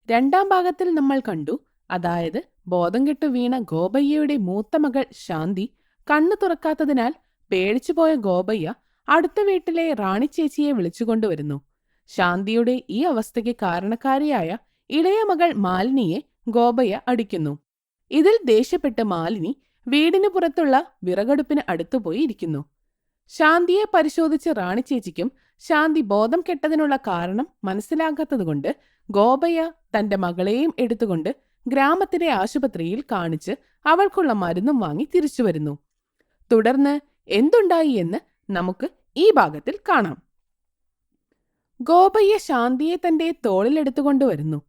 രണ്ടാം ഭാഗത്തിൽ നമ്മൾ കണ്ടു, അതായത് ബോധം കെട്ടു വീണ ഗോപയ്യയുടെ മൂത്ത മകൾ ശാന്തി കണ്ണു തുറക്കാത്തതിനാൽ പേടിച്ചുപോയ ഗോപയ്യ അടുത്ത വീട്ടിലെ റാണി ചേച്ചിയെ വിളിച്ചുകൊണ്ടുവരുന്നു. ശാന്തിയുടെ ഈ അവസ്ഥയ്ക്ക് കാരണക്കാരിയായ ഇളയ മകൾ മാലിനിയെ ഗോപയ്യ അടിക്കുന്നു. ഇതിൽ ദേഷ്യപ്പെട്ട് മാലിനി വീടിന് പുറത്തുള്ള വിറകടുപ്പിന് അടുത്തുപോയി ഇരിക്കുന്നു. ശാന്തിയെ പരിശോധിച്ച് റാണി ചേച്ചിക്കും ശാന്തി ബോധം കെട്ടതിനുള്ള കാരണം മനസ്സിലാകാത്തതുകൊണ്ട് ഗോപയ്യ തന്റെ മകളെയും എടുത്തുകൊണ്ട് ഗ്രാമത്തിലെ ആശുപത്രിയിൽ കാണിച്ച് അവൾക്കുള്ള മരുന്നും വാങ്ങി തിരിച്ചു വരുന്നു. തുടർന്ന് എന്തുണ്ടായി എന്ന് നമുക്ക് ഈ ഭാഗത്തിൽ കാണാം. ഗോപയ്യ ശാന്തിയെ തന്റെ തോളിലെടുത്തുകൊണ്ടുവരുന്നു.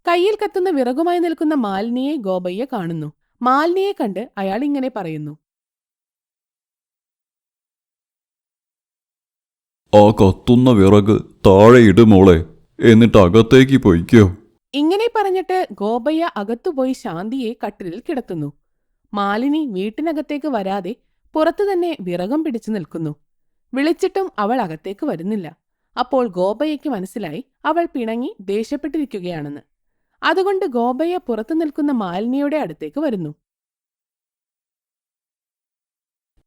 കയ്യിൽ കത്തുന്ന വിറകുമായി നിൽക്കുന്ന മാലിനിയെ ഗോപയ്യ കാണുന്നു. മാലിനിയെ കണ്ട് അയാൾ ഇങ്ങനെ പറയുന്നു: ആ കത്തുന്ന വിറക് താഴെ ഇടുമോളെ, എന്നിട്ട് അകത്തേക്ക് പൊയ്ക്കോ. ഇങ്ങനെ പറഞ്ഞിട്ട് ഗോപയ്യ അകത്തുപോയി ശാന്തിയെ കട്ടിലിൽ കിടത്തുന്നു. മാലിനി വീട്ടിനകത്തേക്ക് വരാതെ പുറത്തു തന്നെ വിറകം പിടിച്ചു നിൽക്കുന്നു. വിളിച്ചിട്ടും അവൾ അകത്തേക്ക് വരുന്നില്ല. അപ്പോൾ ഗോപയ്യയ്ക്ക് മനസ്സിലായി അവൾ പിണങ്ങി ദേഷ്യപ്പെട്ടിരിക്കുകയാണെന്ന്. അതുകൊണ്ട് ഗോപയ്യ പുറത്തു നിൽക്കുന്ന മാലിനിയുടെ അടുത്തേക്ക് വരുന്നു.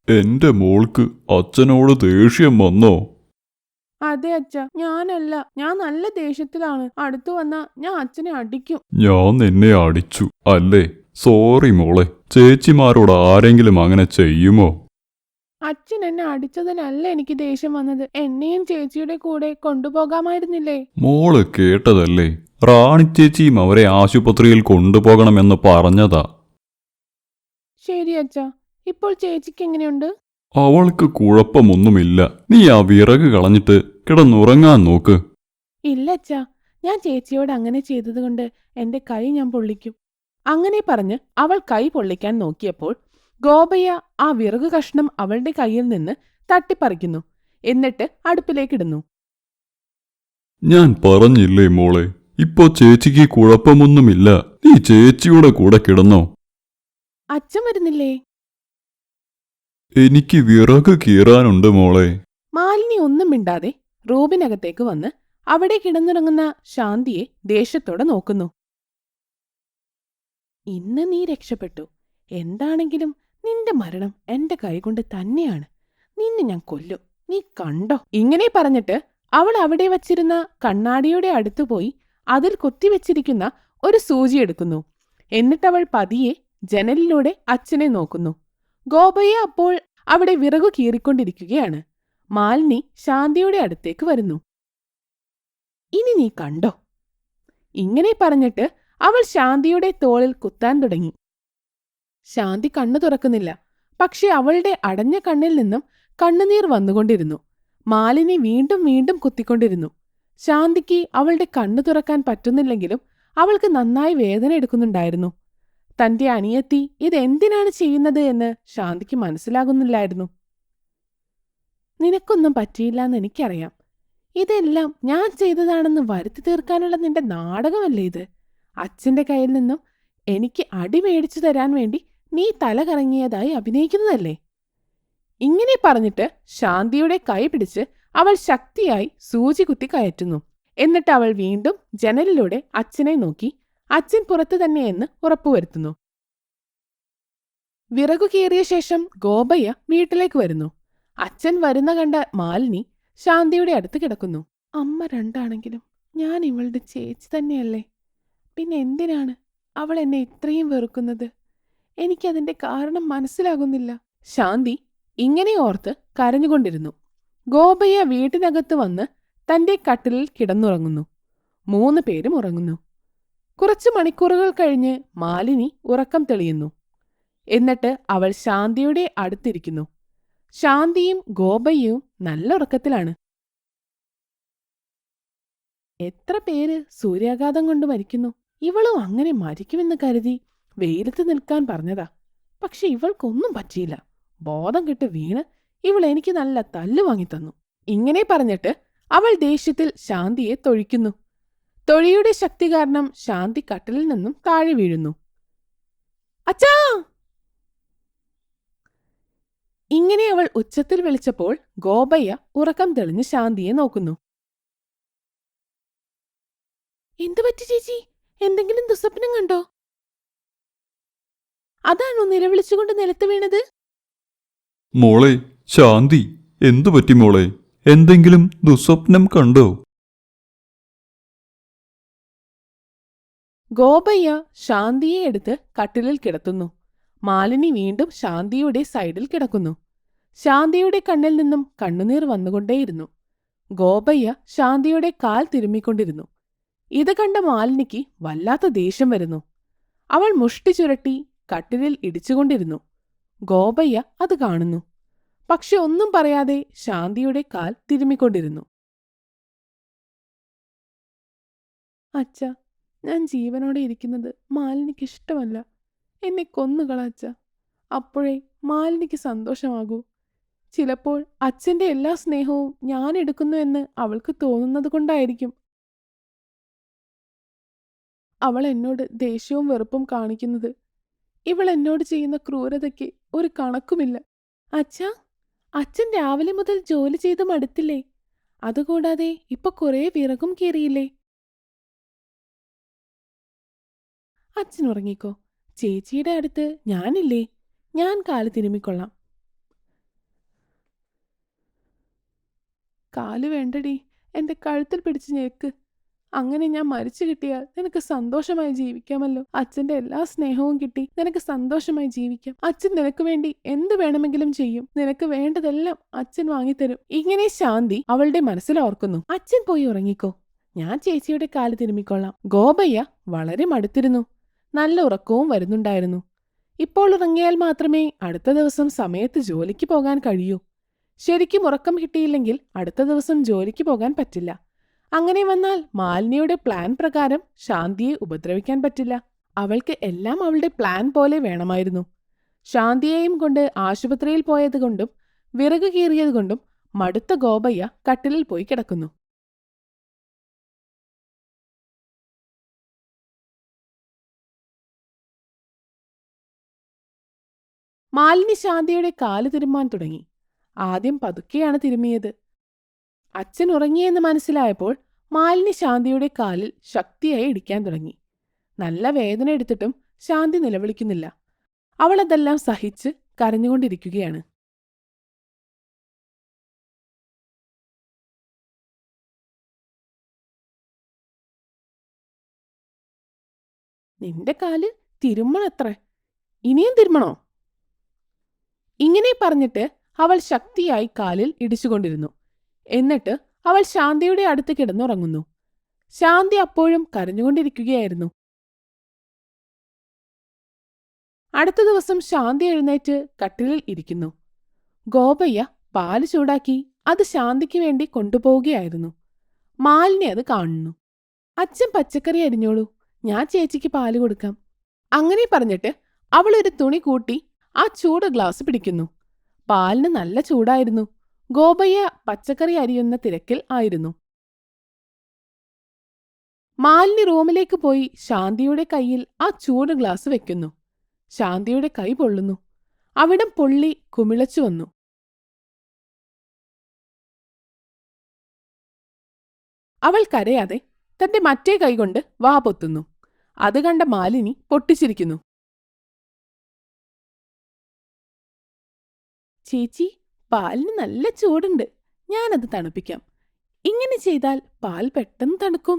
എന്റെ മോൾക്ക് അച്ഛനോട് ദേഷ്യം വന്നോ? അതെ അച്ഛ, ഞാനല്ല, ഞാൻ നല്ല ദേഷ്യത്തിലാണ്. അടുത്തു വന്നാ ഞാൻ അച്ഛനെ അടിക്കും. ഞാൻ നിന്നെ അടിച്ചു അല്ലേ? സോറി മോളെ. ചേച്ചിമാരോട് ആരെങ്കിലും അങ്ങനെ ചെയ്യുമോ? അച്ഛൻ എന്നെ അടിച്ചതിനല്ല എനിക്ക് ദേഷ്യം വന്നത്. എന്നെയും ചേച്ചിയുടെ കൂടെ കൊണ്ടുപോകാമായിരുന്നില്ലേ? മോള് കേട്ടതല്ലേ? റാണി ചേച്ചിയും അവരെ ആശുപത്രിയിൽ കൊണ്ടുപോകണമെന്ന് പറഞ്ഞതാ. ശരി അച്ഛ. ഇപ്പോൾ ചേച്ചിക്ക് എങ്ങനെയുണ്ട്? അവൾക്ക് കുഴപ്പമൊന്നുമില്ല. നീ ആ വിറക് കളഞ്ഞിട്ട് കിടന്നുറങ്ങാൻ നോക്ക്. ഇല്ല അച്ഛാ, ഞാൻ ചേച്ചിയോട് അങ്ങനെ ചെയ്തതുകൊണ്ട് എന്റെ കൈ ഞാൻ പൊള്ളിക്കും. അങ്ങനെ പറഞ്ഞ് അവൾ കൈ പൊള്ളിക്കാൻ നോക്കിയപ്പോൾ ഗോപയ്യ ആ വിറക് കഷ്ണം അവളുടെ കയ്യിൽ നിന്ന് തട്ടിപ്പറിക്കുന്നു. എന്നിട്ട് അടുപ്പിലേക്കിടുന്നു. ഞാൻ പറഞ്ഞില്ലേ മോളെ, ഇപ്പോ ചേച്ചിക്ക് കുഴപ്പമൊന്നുമില്ല. നീ ചേച്ചിയുടെ കൂടെ കിടന്നോ. അച്ഛൻ വരുന്നില്ലേ? എനിക്ക് വിറക് കീറാനുണ്ട് മോളെ. മാലിനി ഒന്നും മിണ്ടാതെ റൂമിനകത്തേക്ക് വന്ന് അവിടെ കിടന്നുറങ്ങുന്ന ശാന്തിയെ ദേഷ്യത്തോടെ നോക്കുന്നു. ഇന്ന് നീ രക്ഷപ്പെട്ടു. എന്താണെങ്കിലും നിന്റെ മരണം എന്റെ കൈകൊണ്ട് തന്നെയാണ്. നിന്നെ ഞാൻ കൊല്ലും, നീ കണ്ടോ? ഇങ്ങനെ പറഞ്ഞിട്ട് അവൾ അവിടെ വച്ചിരുന്ന കണ്ണാടിയുടെ അടുത്തുപോയി അതിൽ കുത്തിവെച്ചിരിക്കുന്ന ഒരു സൂചി എടുക്കുന്നു. എന്നിട്ടവൾ പതിയെ ജനലിലൂടെ അച്ഛനെ നോക്കുന്നു. ഗോപയ്യ അപ്പോൾ അവിടെ വിറകു കീറിക്കൊണ്ടിരിക്കുകയാണ്. മാലിനി ശാന്തിയുടെ അടുത്തേക്ക് വരുന്നു. ഇനി നീ കണ്ടോ? ഇങ്ങനെ പറഞ്ഞിട്ട് അവൾ ശാന്തിയുടെ തോളിൽ കുത്താൻ തുടങ്ങി. ശാന്തി കണ്ണു തുറക്കുന്നില്ല. പക്ഷെ അവളുടെ അടഞ്ഞ കണ്ണിൽ നിന്നും കണ്ണുനീർ വന്നുകൊണ്ടിരുന്നു. മാലിനി വീണ്ടും വീണ്ടും കുത്തിക്കൊണ്ടിരുന്നു. ശാന്തിക്ക് അവളുടെ കണ്ണു തുറക്കാൻ പറ്റുന്നില്ലെങ്കിലും അവൾക്ക് നന്നായി വേദന എടുക്കുന്നുണ്ടായിരുന്നു. തന്റെ അനിയത്തി ഇതെന്തിനാണ് ചെയ്യുന്നത് എന്ന് ശാന്തിക്ക് മനസ്സിലാകുന്നില്ലായിരുന്നു. നിനക്കൊന്നും പറ്റിയില്ലെന്ന് എനിക്കറിയാം. ഇതെല്ലാം ഞാൻ ചെയ്തതാണെന്ന് വരുത്തി തീർക്കാനുള്ള നിന്റെ നാടകമല്ലേ ഇത്? അച്ഛന്റെ കയ്യിൽ നിന്നും എനിക്ക് അടി മേടിച്ചു തരാൻ വേണ്ടി നീ തല കറങ്ങിയതായി അഭിനയിക്കുന്നതല്ലേ? ഇങ്ങനെ പറഞ്ഞിട്ട് ശാന്തിയുടെ കൈ പിടിച്ച് അവൾ ശക്തിയായി സൂചി കുത്തി കയറ്റുന്നു. എന്നിട്ട് അവൾ വീണ്ടും ജനലിലൂടെ അച്ഛനെ നോക്കി അച്ഛൻ പുറത്തു തന്നെയെന്ന് ഉറപ്പുവരുത്തുന്നു. വിറകു കീറിയ ശേഷം ഗോപയ്യ വീട്ടിലേക്ക് വരുന്നു. അച്ഛൻ വരുന്ന കണ്ട മാലിനി ശാന്തിയുടെ അടുത്ത് കിടക്കുന്നു. അമ്മ രണ്ടാണെങ്കിലും ഞാൻ ഇവളുടെ ചേച്ചി തന്നെയല്ലേ? പിന്നെ എന്തിനാണ് അവൾ എന്നെ ഇത്രയും വെറുക്കുന്നത്? എനിക്കതിന്റെ കാരണം മനസ്സിലാകുന്നില്ല. ശാന്തി ഇങ്ങനെ ഓർത്ത് കരഞ്ഞുകൊണ്ടിരുന്നു. ഗോപയ്യ വീട്ടിനകത്ത് വന്ന് തന്റെ കട്ടിലിൽ കിടന്നുറങ്ങുന്നു. 3 പേരും ഉറങ്ങുന്നു. കുറച്ചു മണിക്കൂറുകൾ കഴിഞ്ഞ് മാലിനി ഉറക്കം തെളിയുന്നു. എന്നിട്ട് അവൾ ശാന്തിയുടെ അടുത്തിരിക്കുന്നു. ശാന്തിയും ഗോപയ്യയും നല്ല ഉറക്കത്തിലാണ്. എത്ര പേര് സൂര്യാഘാതം കൊണ്ട് മരിക്കുന്നു. ഇവളും അങ്ങനെ മരിക്കുമെന്ന് കരുതി വെയിലത്ത് നിൽക്കാൻ പറഞ്ഞതാ. പക്ഷെ ഇവൾക്കൊന്നും പറ്റിയില്ല. ബോധം കെട്ട് വീണ് ഇവൾ എനിക്ക് നല്ല തല്ലു വാങ്ങിത്തന്നു. ഇങ്ങനെ പറഞ്ഞിട്ട് അവൾ ദേഷ്യത്തിൽ ശാന്തിയെ തൊഴിക്കുന്നു. തൊഴിയുടെ ശക്തി കാരണം ശാന്തി കട്ടിലിൽ നിന്നും താഴെ വീഴുന്നു. അച്ഛാ! ഇങ്ങനെ അവൾ ഉച്ചത്തിൽ വിളിച്ചപ്പോൾ ഗോപയ്യ ഉറക്കം തെളിഞ്ഞ് ശാന്തിയെ നോക്കുന്നു. എന്തു പറ്റി ചേച്ചി? എന്തെങ്കിലും ദുസ്വപ്നം കണ്ടോ? അതാണോ നിലവിളിച്ചുകൊണ്ട് നിലത്ത് വീണത്? മോളെ ശാന്തി, എന്തു പറ്റി മോളെ? എന്തെങ്കിലും ദുസ്വപ്നം കണ്ടോ? ഗോപയ്യ ശാന്തിയെ എടുത്ത് കട്ടിലിൽ കിടത്തുന്നു. മാലിനി വീണ്ടും ശാന്തിയുടെ സൈഡിൽ കിടക്കുന്നു. ശാന്തിയുടെ കണ്ണിൽ നിന്നും കണ്ണുനീർ വന്നുകൊണ്ടേയിരുന്നു. ഗോപയ്യ ശാന്തിയുടെ കാൽ തിരുമ്മിക്കൊണ്ടിരുന്നു. ഇത് കണ്ട മാലിനിക്ക് വല്ലാത്ത ദേഷ്യം വരുന്നു. അവൾ മുഷ്ടി ചുരട്ടി കട്ടിലിൽ ഇടിച്ചുകൊണ്ടിരുന്നു. ഗോപയ്യ അത് കാണുന്നു. പക്ഷെ ഒന്നും പറയാതെ ശാന്തിയുടെ കാൽ തിരുമ്മിക്കൊണ്ടിരുന്നു. അച്ഛാ, ഞാൻ ജീവനോടെ ഇരിക്കുന്നത് മാലിനിക്ക് ഇഷ്ടമല്ല. എന്നെ കൊന്നുകള അച്ഛ. അപ്പോഴേ മാലിനിക്ക് സന്തോഷമാകൂ. ചിലപ്പോൾ അച്ഛൻ്റെ എല്ലാ സ്നേഹവും ഞാൻ എടുക്കുന്നു എന്ന് അവൾക്ക് തോന്നുന്നത് കൊണ്ടായിരിക്കും അവൾ എന്നോട് ദേഷ്യവും വെറുപ്പും കാണിക്കുന്നത്. ഇവൾ എന്നോട് ചെയ്യുന്ന ക്രൂരതയ്ക്ക് ഒരു കണക്കുമില്ല. അച്ഛാ, അച്ഛൻ രാവിലെ മുതൽ ജോലി ചെയ്ത് മടുത്തില്ലേ? അതുകൂടാതെ ഇപ്പൊ കുറേ വിറകും കീറിയില്ലേ? അച്ഛൻ ഉറങ്ങിക്കോ. ചേച്ചിയുടെ അടുത്ത് ഞാനില്ലേ, ഞാൻ കാല് തിരുമ്മിക്കൊള്ളാം. കാല് വേണ്ടടി, എന്റെ കഴുത്തിൽ പിടിച്ച് ഞെക്ക്. അങ്ങനെ ഞാൻ മരിച്ചു കിട്ടിയാൽ നിനക്ക് സന്തോഷമായി ജീവിക്കാമല്ലോ. അച്ഛന്റെ എല്ലാ സ്നേഹവും കിട്ടി നിനക്ക് സന്തോഷമായി ജീവിക്കാം. അച്ഛൻ നിനക്ക് വേണ്ടി എന്ത് വേണമെങ്കിലും ചെയ്യും. നിനക്ക് വേണ്ടതെല്ലാം അച്ഛൻ വാങ്ങിത്തരും. ഇങ്ങനെ ശാന്തി അവളുടെ മനസ്സിൽ ഓർക്കുന്നു. അച്ഛൻ പോയി ഉറങ്ങിക്കോ, ഞാൻ ചേച്ചിയുടെ കാല് തിരുമ്മിക്കൊള്ളാം. ഗോപയ്യ വളരെ മടുത്തിരുന്നു. നല്ല ഉറക്കവും വരുന്നുണ്ടായിരുന്നു. ഇപ്പോൾ ഉറങ്ങിയാൽ മാത്രമേ അടുത്ത ദിവസം സമയത്ത് ജോലിക്ക് പോകാൻ കഴിയൂ. ശരിക്കും ഉറക്കം കിട്ടിയില്ലെങ്കിൽ അടുത്ത ദിവസം ജോലിക്ക് പോകാൻ പറ്റില്ല. അങ്ങനെ വന്നാൽ മാലിനിയുടെ പ്ലാൻ പ്രകാരം ശാന്തിയെ ഉപദ്രവിക്കാൻ പറ്റില്ല. അവൾക്ക് എല്ലാം അവളുടെ പ്ലാൻ പോലെ വേണമായിരുന്നു. ശാന്തിയെയും കൊണ്ട് ആശുപത്രിയിൽ പോയതുകൊണ്ടും വിറക് കീറിയതുകൊണ്ടും മടുത്ത ഗോപയ്യ കട്ടിലിൽ പോയി കിടക്കുന്നു. മാലിനി ശാന്തിയുടെ കാല് തിരുമ്മാൻ തുടങ്ങി. ആദ്യം പതുക്കെയാണ് തിരുമ്മിയത്. അച്ഛൻ ഉറങ്ങിയെന്ന് മനസ്സിലായപ്പോൾ മാലിനി ശാന്തിയുടെ കാലിൽ ശക്തിയായി ഇടിക്കാൻ തുടങ്ങി. നല്ല വേദന എടുത്തിട്ടും ശാന്തി നിലവിളിക്കുന്നില്ല. അവളതെല്ലാം സഹിച്ച് കരഞ്ഞുകൊണ്ടിരിക്കുകയാണ്. നിന്റെ കാല് തിരുമ്മണത്രേ, ഇനിയും തിരുമണോ? ഇങ്ങനെ പറഞ്ഞിട്ട് അവൾ ശക്തിയായി കാലിൽ ഇടിച്ചുകൊണ്ടിരുന്നു. എന്നിട്ട് അവൾ ശാന്തിയുടെ അടുത്ത് കിടന്നുറങ്ങുന്നു. ശാന്തി അപ്പോഴും കരഞ്ഞുകൊണ്ടിരിക്കുകയായിരുന്നു. അടുത്ത ദിവസം ശാന്തി എഴുന്നേറ്റ് കട്ടിലിൽ ഇരിക്കുന്നു. ഗോപയ്യ പാല് ചൂടാക്കി അത് ശാന്തിക്ക് വേണ്ടി കൊണ്ടുപോവുകയായിരുന്നു. മാലിനി അത് കാണുന്നു. അച്ഛൻ പച്ചക്കറി അരിഞ്ഞോളൂ, ഞാൻ ചേച്ചിക്ക് പാല് കൊടുക്കാം. അങ്ങനെ പറഞ്ഞിട്ട് അവൾ ഒരു തുണി കൂട്ടി ആ ചൂട് ഗ്ലാസ് പിടിക്കുന്നു. പാലിന് നല്ല ചൂടായിരുന്നു. ഗോപയ്യ പച്ചക്കറി അരിയുന്ന തിരക്കിൽ ആയിരുന്നു. മാലിനി റൂമിലേക്ക് പോയി ശാന്തിയുടെ കയ്യിൽ ആ ചൂട് ഗ്ലാസ് വെക്കുന്നു. ശാന്തിയുടെ കൈ പൊള്ളുന്നു. അവിടം പൊള്ളി കുമിളച്ചു വന്നു. അവൾ കരയാതെ തന്റെ മറ്റേ കൈകൊണ്ട് വാ പൊത്തുന്നു. അത് കണ്ട മാലിനി പൊട്ടിച്ചിരിക്കുന്നു. ചേച്ചി, പാലിന് നല്ല ചൂടുണ്ട്, ഞാനത് തണുപ്പിക്കാം. ഇങ്ങനെ ചെയ്താൽ പാൽ പെട്ടെന്ന് തണുക്കും.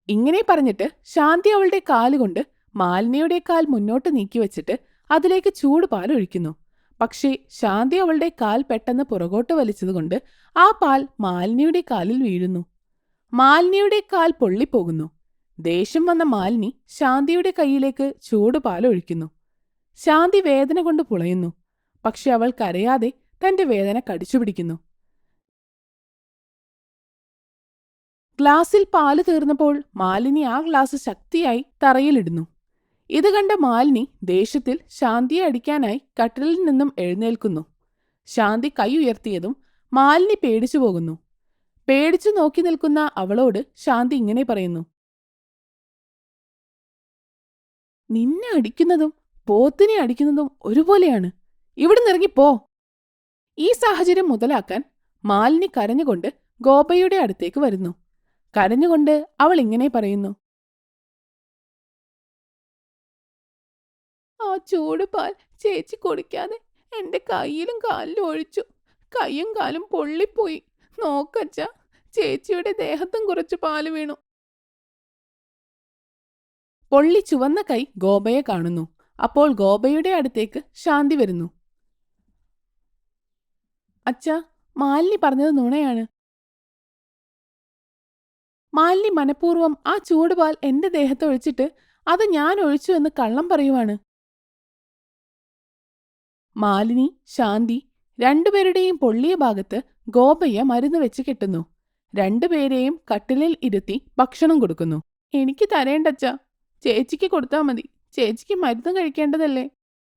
ഇങ്ങനെ പറഞ്ഞിട്ട് ശാന്തി അവളുടെ കാലുകൊണ്ട് മാലിനിയുടെ കാൽ മുന്നോട്ട് നീക്കിവെച്ചിട്ട് അതിലേക്ക് ചൂട് പാൽ ഒഴിക്കുന്നു. പക്ഷേ ശാന്തി അവളുടെ കാൽ പെട്ടെന്ന് പുറകോട്ട് വലിച്ചതുകൊണ്ട് ആ പാൽ മാലിനിയുടെ കാലിൽ വീഴുന്നു. മാലിനിയുടെ കാൽ പൊള്ളിപ്പോകുന്നു. ദേഷ്യം വന്ന മാലിനി ശാന്തിയുടെ കൈയിലേക്ക് ചൂട് പാൽ ഒഴിക്കുന്നു. ശാന്തി വേദന കൊണ്ട് പുളയുന്നു. പക്ഷെ അവൾ കരയാതെ തന്റെ വേദന കടിച്ചുപിടിക്കുന്നു. ഗ്ലാസിൽ പാല് തീർന്നപ്പോൾ മാലിനി ആ ഗ്ലാസ് ശക്തിയായി തറയിലിടുന്നു. ഇത് കണ്ട മാലിനി ദേഷ്യത്തിൽ ശാന്തിയെ അടിക്കാനായി കട്ടിലിൽ നിന്നും എഴുന്നേൽക്കുന്നു. ശാന്തി കൈ ഉയർത്തിയതും മാലിനി പേടിച്ചു പോകുന്നു. പേടിച്ചു നോക്കി നിൽക്കുന്ന അവളോട് ശാന്തി ഇങ്ങനെ പറയുന്നു: നിന്നെ അടിക്കുന്നതും പോത്തിനെ അടിക്കുന്നതും ഒരുപോലെയാണ്, ഇവിടുന്ന് ഇറങ്ങിപ്പോ. ഈ സാഹചര്യം മുതലാക്കാൻ മാലിനി കരഞ്ഞുകൊണ്ട് ഗോപയുടെ അടുത്തേക്ക് വരുന്നു. കരഞ്ഞുകൊണ്ട് അവൾ ഇങ്ങനെ പറയുന്നു. ആ ചൂട് പാൽ ചേച്ചി കുടിക്കാതെ എന്റെ കയ്യിലും കാലിലും ഒഴിച്ചു. കയ്യും കാലും പൊള്ളിപ്പോയി. നോക്കച്ച, ചേച്ചിയുടെ ദേഹത്തും കുറച്ച് പാല് വീണു. പൊള്ളി ചുവന്ന കൈ ഗോപയെ കാണുന്നു. അപ്പോൾ ഗോപയുടെ അടുത്തേക്ക് ശാന്തി വരുന്നു. അച്ഛാ, മാലിനി പറഞ്ഞത് നുണയാണ്. മാലിനി മനഃപൂർവ്വം ആ ചൂടുപാൽ എന്റെ ദേഹത്ത് ഒഴിച്ചിട്ട് അത് ഞാൻ ഒഴിച്ചു എന്ന് കള്ളം പറയുവാണ്. മാലിനി, ശാന്തി രണ്ടുപേരുടെയും പൊള്ളിയ ഭാഗത്ത് ഗോപയ്യ മരുന്ന് വെച്ച് കെട്ടുന്നു. രണ്ടുപേരെയും കട്ടിലിൽ ഇരുത്തി ഭക്ഷണം കൊടുക്കുന്നു. എനിക്ക് തരേണ്ടച്ചാ, ചേച്ചിക്ക് കൊടുത്താൽ മതി. ചേച്ചിക്ക് മരുന്ന് കഴിക്കേണ്ടതല്ലേ.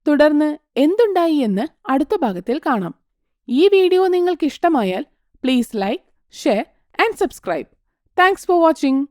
തുടർന്ന് എന്തുണ്ടായി എന്ന് അടുത്ത ഭാഗത്തിൽ കാണാം. ഈ വീഡിയോ നിങ്ങൾക്ക് ഇഷ്ടമായാൽ please like, share and subscribe. Thanks for watching.